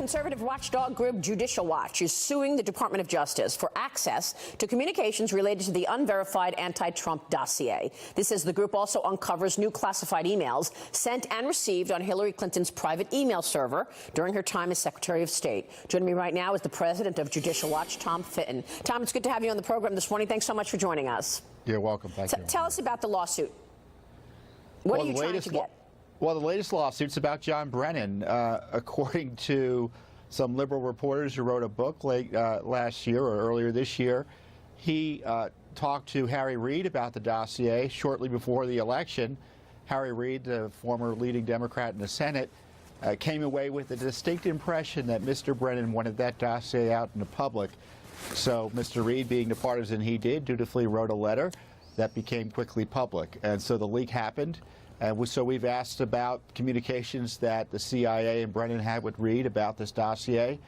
conservative watchdog group Judicial Watch is suing the Department of Justice for access to communications related to the unverified anti-Trump dossier. This says the group also uncovers new classified emails sent and received on Hillary Clinton's private email server during her time as Secretary of State. Joining me right now is the president of Judicial Watch, Tom Fitton. Tom, it's good to have you on the program this morning. Thanks so much for joining us. You're welcome. Thank you. Tell us about the lawsuit. What are you trying to get? Well, the latest lawsuit's about John Brennan. According to some liberal reporters who wrote a book late last year or earlier this year, he talked to Harry Reid about the dossier shortly before the election. Harry Reid, the former leading Democrat in the Senate, came away with a distinct impression that Mr. Brennan wanted that dossier out in the public. So Mr. Reid, being the partisan he did, dutifully wrote a letter that became quickly public. And so the leak happened. So we've asked about communications that the CIA and Brennan had with Reid about this dossier.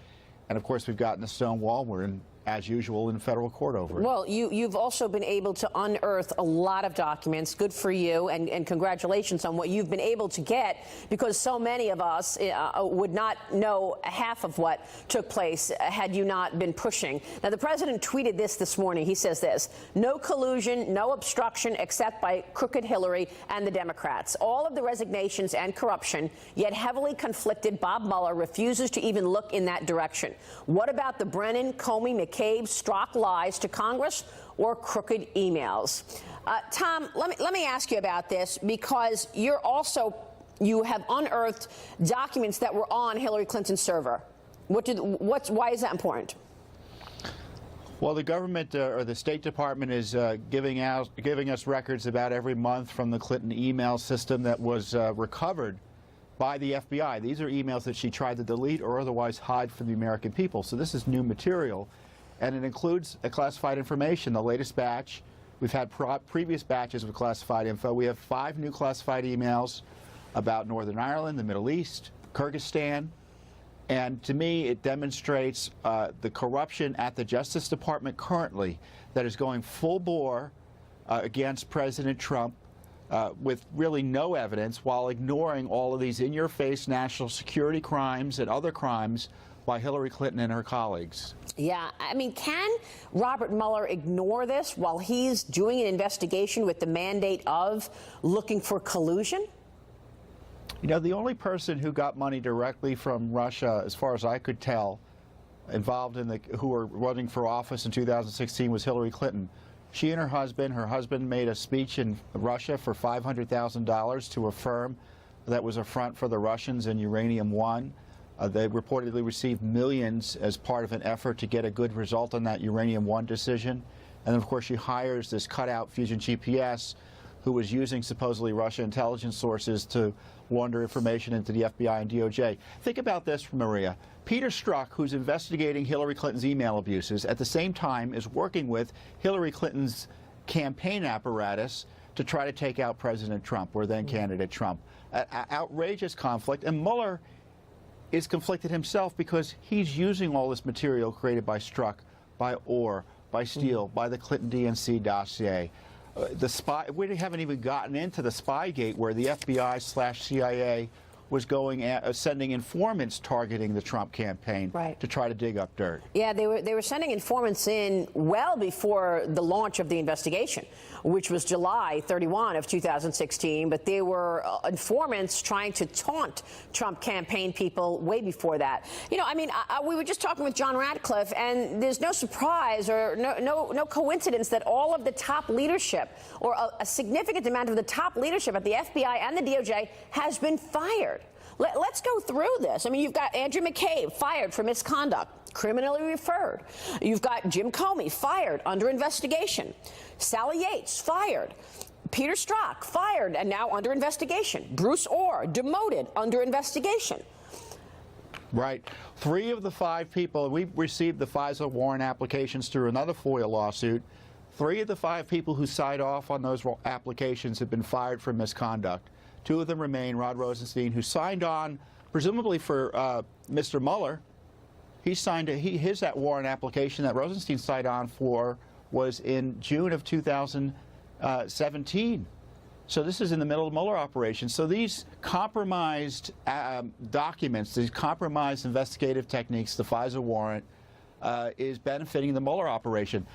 And, of course, we've gotten a stonewall. We're in, as usual, in federal court over it. Well, you've also been able to unearth a lot of documents. Good for you, and congratulations on what you've been able to get, because so many of us would not know half of what took place had you not been pushing. Now, the president tweeted this morning. He says this: no collusion, no obstruction except by crooked Hillary and the Democrats. All of the resignations and corruption, yet heavily conflicted Bob Mueller refuses to even look in that direction. What about the Brennan, Comey, McCabe, Strzok lies to Congress or crooked emails? Tom, let me ask you about this, because you have unearthed documents that were on Hillary Clinton's server. Why is that important? Well, the government or the State Department is giving us records about every month from the Clinton email system that was recovered by the FBI. These are emails that she tried to delete or otherwise hide from the American people. So this is new material, and it includes classified information. The latest batch, we've had previous batches of classified info. We have 5 new classified emails about Northern Ireland, the Middle East, Kyrgyzstan, and to me it demonstrates the corruption at the Justice Department currently that is going full bore against President Trump, with really no evidence, while ignoring all of these in-your-face national security crimes and other crimes by Hillary Clinton and her colleagues. Yeah, I mean, can Robert Mueller ignore this while he's doing an investigation with the mandate of looking for collusion? You know, the only person who got money directly from Russia, as far as I could tell, involved in who were running for office in 2016 was Hillary Clinton. She and her husband made a speech in Russia for $500,000 to affirm that was a front for the Russians in Uranium One. They reportedly received millions as part of an effort to get a good result on that Uranium One decision. And then, of course, she hires this cutout Fusion GPS, who was using supposedly Russian intelligence sources to launder information into the FBI and DOJ. Think about this, Maria. Peter Strzok, who's investigating Hillary Clinton's email abuses, at the same time is working with Hillary Clinton's campaign apparatus to try to take out President Trump, or then candidate Trump. Outrageous conflict. And Mueller is conflicted himself because he's using all this material created by Strzok, by Orr, by Steele, by the Clinton DNC dossier. We haven't even gotten into the Spygate, where the FBI/CIA was sending informants targeting the Trump campaign to try to dig up dirt. Yeah, they were sending informants in well before the launch of the investigation, which was July 31 of 2016. But they were informants trying to taunt Trump campaign people way before that. You know, I mean, we were just talking with John Ratcliffe, and there's no surprise or no coincidence that all of the top leadership, or a significant amount of the top leadership at the FBI and the DOJ, has been fired. Let's go through this. I mean, you've got Andrew McCabe fired for misconduct, criminally referred. You've got Jim Comey fired, under investigation. Sally Yates fired. Peter Strzok fired and now under investigation. Bruce Orr demoted, under investigation. Right. 3 of the 5 people, we received the FISA warrant applications through another FOIA lawsuit. 3 of the 5 people who signed off on those applications have been fired for misconduct. 2 of them remain. Rod Rosenstein, who signed on, presumably for Mr. Mueller, that warrant application that Rosenstein signed on for was in June of 2017. So this is in the middle of the Mueller operation. So these compromised documents, these compromised investigative techniques, the FISA warrant, is benefiting the Mueller operation.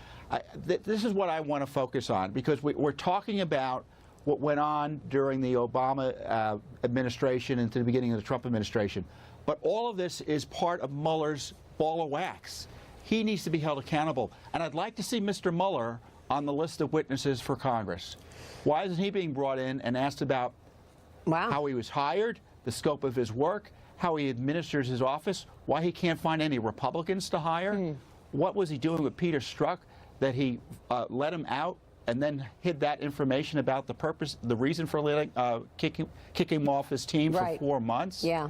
This is what I want to focus on, because we're talking about what went on during the Obama administration and to the beginning of the Trump administration. But all of this is part of Mueller's ball of wax. He needs to be held accountable. And I'd like to see Mr. Mueller on the list of witnesses for Congress. Why isn't he being brought in and asked about how he was hired, the scope of his work, how he administers his office, why he can't find any Republicans to hire? What was he doing with Peter Strzok that he let him out and then hid that information about the purpose, the reason for letting, kicking him off his team for 4 months? Yeah.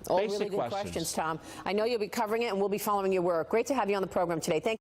All Basic really good questions, Tom. I know you'll be covering it, and we'll be following your work. Great to have you on the program today. Thank